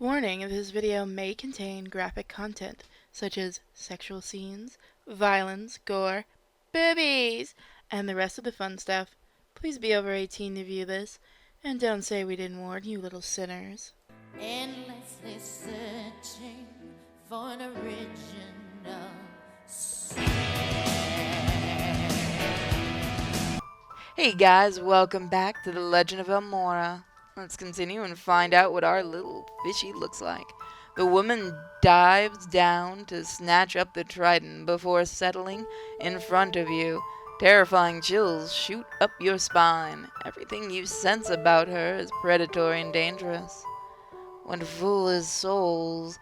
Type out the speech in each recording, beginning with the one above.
Warning, this video may contain graphic content, such as sexual scenes, violence, gore, boobies, and the rest of the fun stuff. Please be over 18 to view this, and don't say we didn't warn you, little sinners. Endlessly searching for an original Hey guys, welcome back to the Legend of Elmora. Let's continue and find out what our little fishy looks like. The woman dives down to snatch up the trident before settling in front of you. Terrifying chills shoot up your spine. Everything you sense about her is predatory and dangerous. What foolish souls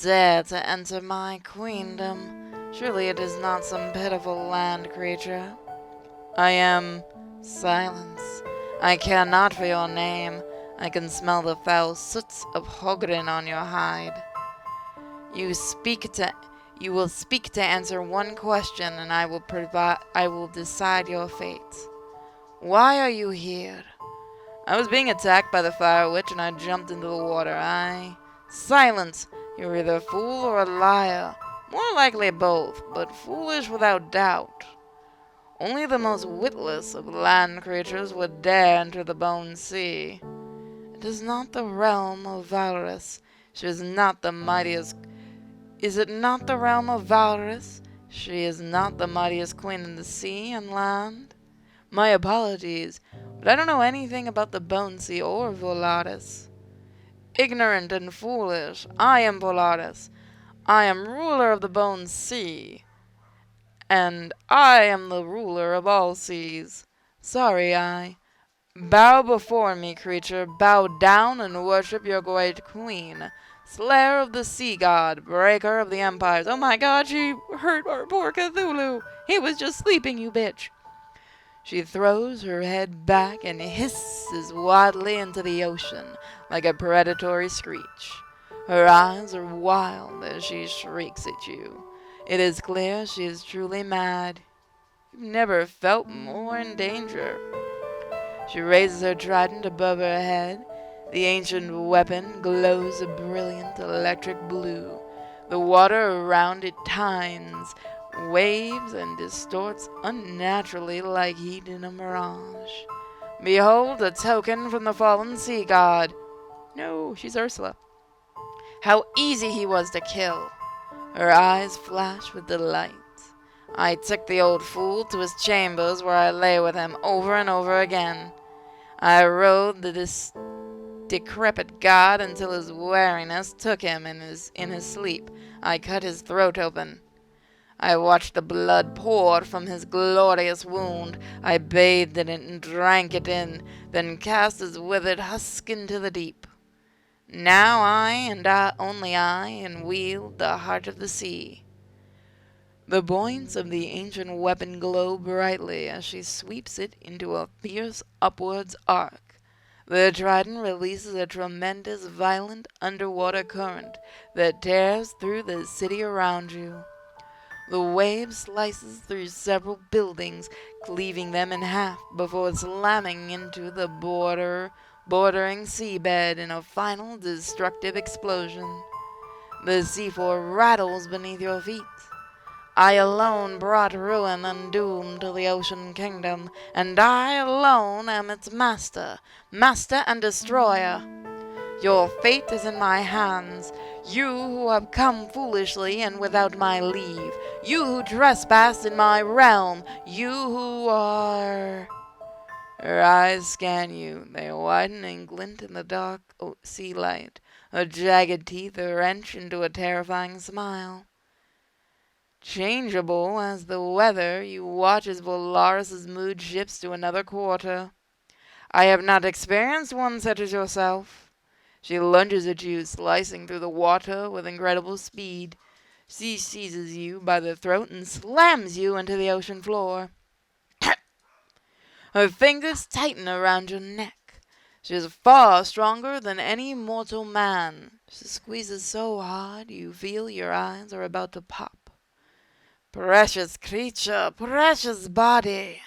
dare to enter my queendom? Surely it is not some pitiful land creature. I am Silence. I care not for your name. I can smell the foul soot of Hogren on your hide. You will speak to answer one question, and I will decide your fate. Why are you here? I was being attacked by the fire witch, and I jumped into the water. Silence! You're either a fool or a liar. More likely both, but foolish without doubt. Only the most witless of land creatures would dare enter the Bone Sea. It is not the realm of Valorous. She is not the mightiest. Is it not the realm of Valorous? She is not the mightiest queen in the sea and land. My apologies, but I don't know anything about the Bone Sea or Volaris. Ignorant and foolish, I am Volaris. I am ruler of the Bone Sea. And I am the ruler of all seas. Sorry, I. Bow before me, creature. Bow down and worship your great queen. Slayer of the sea god, breaker of the empires. Oh my god, she hurt our poor Cthulhu. He was just sleeping, you bitch. She throws her head back and hisses wildly into the ocean like a predatory screech. Her eyes are wild as she shrieks at you. It is clear she is truly mad. You've never felt more in danger. She raises her trident above her head. The ancient weapon glows a brilliant electric blue. The water around it tines, waves, and distorts unnaturally like heat in a mirage. Behold a token from the fallen sea god. No, she's Ursula. How easy he was to kill. Her eyes flash with delight. I took the old fool to his chambers where I lay with him over and over again. I rode this decrepit god until his weariness took him in his sleep. I cut his throat open. I watched the blood pour from his glorious wound. I bathed in it and drank it in, then cast his withered husk into the deep. Now only I wield the heart of the sea. The points of the ancient weapon glow brightly as she sweeps it into a fierce upwards arc. The trident releases a tremendous, violent underwater current that tears through the city around you. The wave slices through several buildings, cleaving them in half before slamming into the bordering seabed in a final destructive explosion. The seafloor rattles beneath your feet. I alone brought ruin and doom to the ocean kingdom, and I alone am its master and destroyer. Your fate is in my hands, you who have come foolishly and without my leave, you who trespass in my realm, you who are... Her eyes scan you. They widen and glint in the dark sea light. Her jagged teeth wrench into a terrifying smile. Changeable as the weather, you watch as Volaris' mood shifts to another quarter. I have not experienced one such as yourself. She lunges at you, slicing through the water with incredible speed. She seizes you by the throat and slams you into the ocean floor. Her fingers tighten around your neck. She is far stronger than any mortal man. She squeezes so hard you feel your eyes are about to pop. Precious creature, precious body.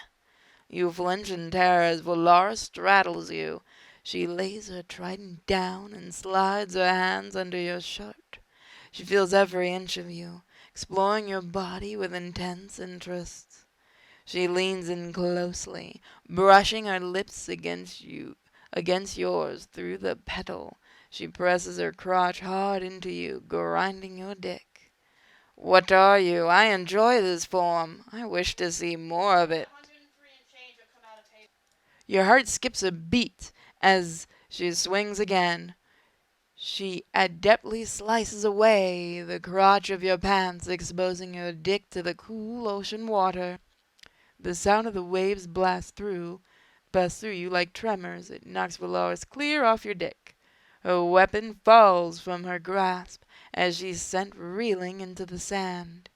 You flinch in terror as Volaris straddles you. She lays her trident down and slides her hands under your shirt. She feels every inch of you, exploring your body with intense interest. She leans in closely, brushing her lips against yours through the petal. She presses her crotch hard into you, grinding your dick. What are you? I enjoy this form. I wish to see more of it. Your heart skips a beat as she swings again. She adeptly slices away the crotch of your pants, exposing your dick to the cool ocean water. The sound of the waves blast through you like tremors. It knocks Valoris clear off your dick. Her weapon falls from her grasp as she's sent reeling into the sand.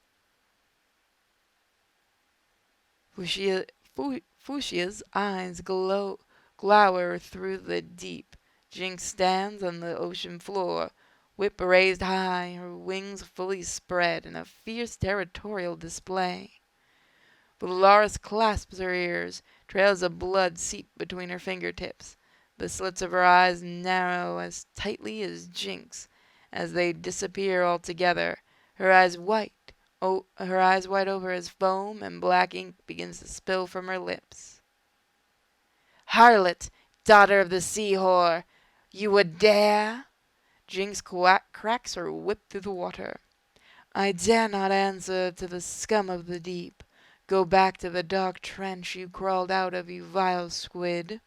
Fushia, Fushia's eyes glower through the deep. Jinx stands on the ocean floor, whip raised high, her wings fully spread in a fierce territorial display. Dolores clasps her ears, trails of blood seep between her fingertips. The slits of her eyes narrow as tightly as Jinx as they disappear altogether. Her eyes white, her eyes white over as foam and black ink begins to spill from her lips. Harlot, daughter of the sea whore, you would dare? Jinx cracks her whip through the water. I dare not answer to the scum of the deep. Go back to the dark trench you crawled out of, you vile squid.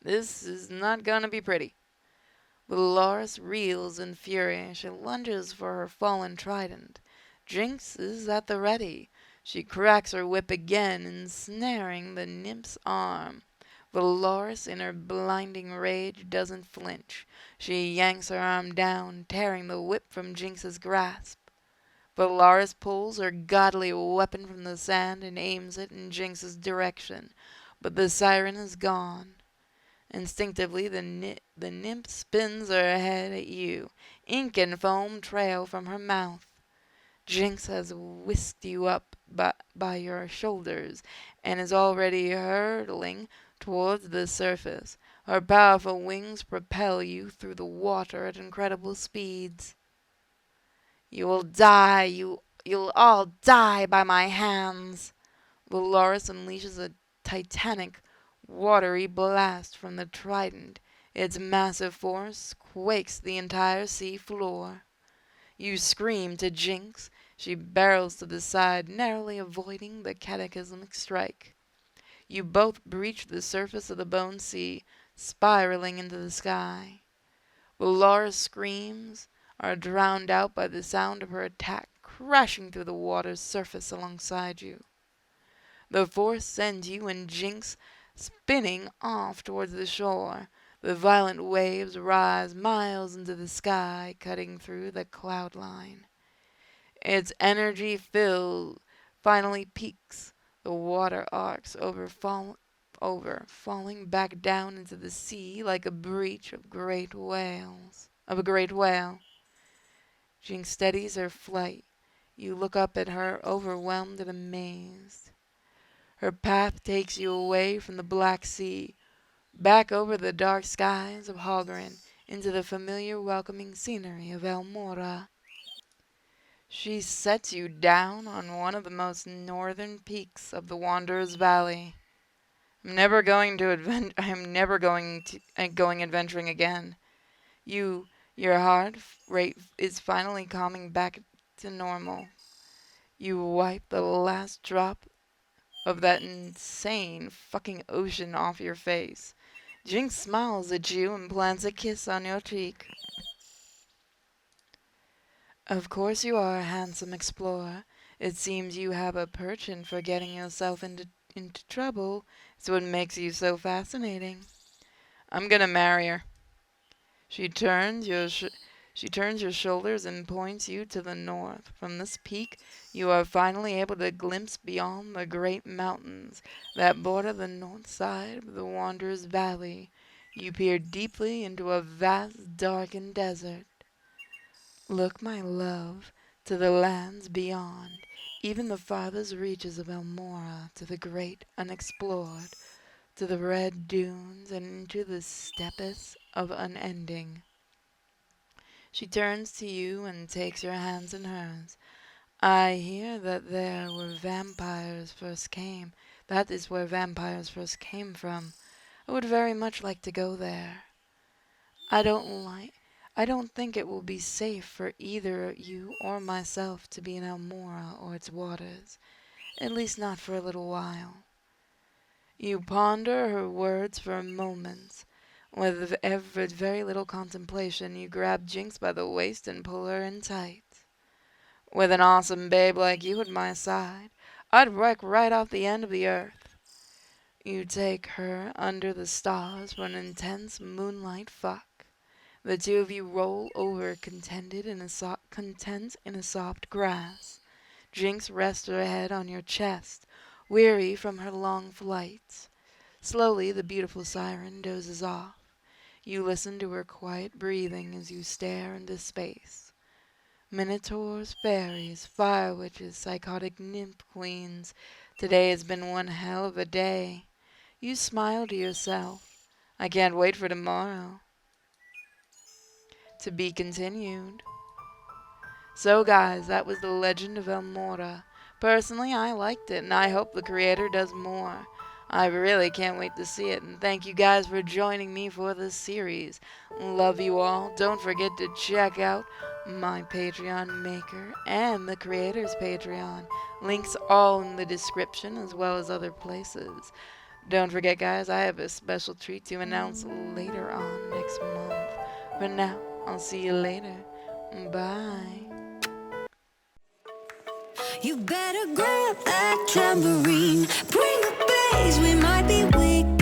This is not gonna be pretty. Dolores reels in fury. She lunges for her fallen trident. Jinx is at the ready. She cracks her whip again, ensnaring the nymph's arm. Dolores, in her blinding rage, doesn't flinch. She yanks her arm down, tearing the whip from Jinx's grasp. Valaris pulls her godly weapon from the sand and aims it in Jinx's direction, but the siren is gone. Instinctively, the nymph spins her head at you. Ink and foam trail from her mouth. Jinx has whisked you up by your shoulders and is already hurtling towards the surface. Her powerful wings propel you through the water at incredible speeds. You will die, you'll all die by my hands. Dolores unleashes a titanic, watery blast from the trident. Its massive force quakes the entire sea floor. You scream to Jinx. She barrels to the side, narrowly avoiding the cataclysmic strike. You both breach the surface of the bone sea, spiraling into the sky. Dolores screams are drowned out by the sound of her attack crashing through the water's surface alongside you. The force sends you and Jinx spinning off towards the shore. The violent waves rise miles into the sky, cutting through the cloud line. Its energy filled finally peaks. The water arcs falling back down into the sea like a breach of a great whale. Jinx steadies her flight. You look up at her, overwhelmed and amazed. Her path takes you away from the Black Sea, back over the dark skies of Hogren, into the familiar welcoming scenery of Elmora. She sets you down on one of the most northern peaks of the Wanderer's Valley. I'm never going adventuring again. Your heart rate is finally calming back to normal. You wipe the last drop of that insane fucking ocean off your face. Jinx smiles at you and plants a kiss on your cheek. Of course you are a handsome explorer. It seems you have a penchant for getting yourself into trouble. It's what makes you so fascinating. I'm gonna marry her. She turns your she turns your shoulders and points you to the north. From this peak, you are finally able to glimpse beyond the great mountains that border the north side of the Wanderer's Valley. You peer deeply into a vast, darkened desert. Look, my love, to the lands beyond, even the farthest reaches of Elmora, to the great unexplored to the red dunes and into the steppes of unending. She turns to you and takes your hands in hers. I hear that there were vampires first came. That is where vampires first came from. I would very much like to go there. I don't like I don't think it will be safe for either you or myself to be in Elmora or its waters, at least not for a little while. You ponder her words for a moment. With very little contemplation, you grab Jinx by the waist and pull her in tight. With an awesome babe like you at my side, I'd wreck right off the end of the earth. You take her under the stars for an intense moonlight fuck. The two of you roll over content in a soft grass. Jinx rests her head on your chest, weary from her long flight. Slowly the beautiful siren dozes off. You listen to her quiet breathing as you stare into space. Minotaurs, fairies, fire witches, psychotic nymph queens. Today has been one hell of a day. You smile to yourself. I can't wait for tomorrow. To be continued. So, guys, that was The Legend of Elmora. Personally, I liked it, and I hope the creator does more. I really can't wait to see it, and thank you guys for joining me for this series. Love you all. Don't forget to check out my Patreon maker and the creator's Patreon. Links all in the description as well as other places. Don't forget, guys, I have a special treat to announce later on next month. For now, I'll see you later. Bye. You better grab that tambourine. Bring the bass, we might be weak.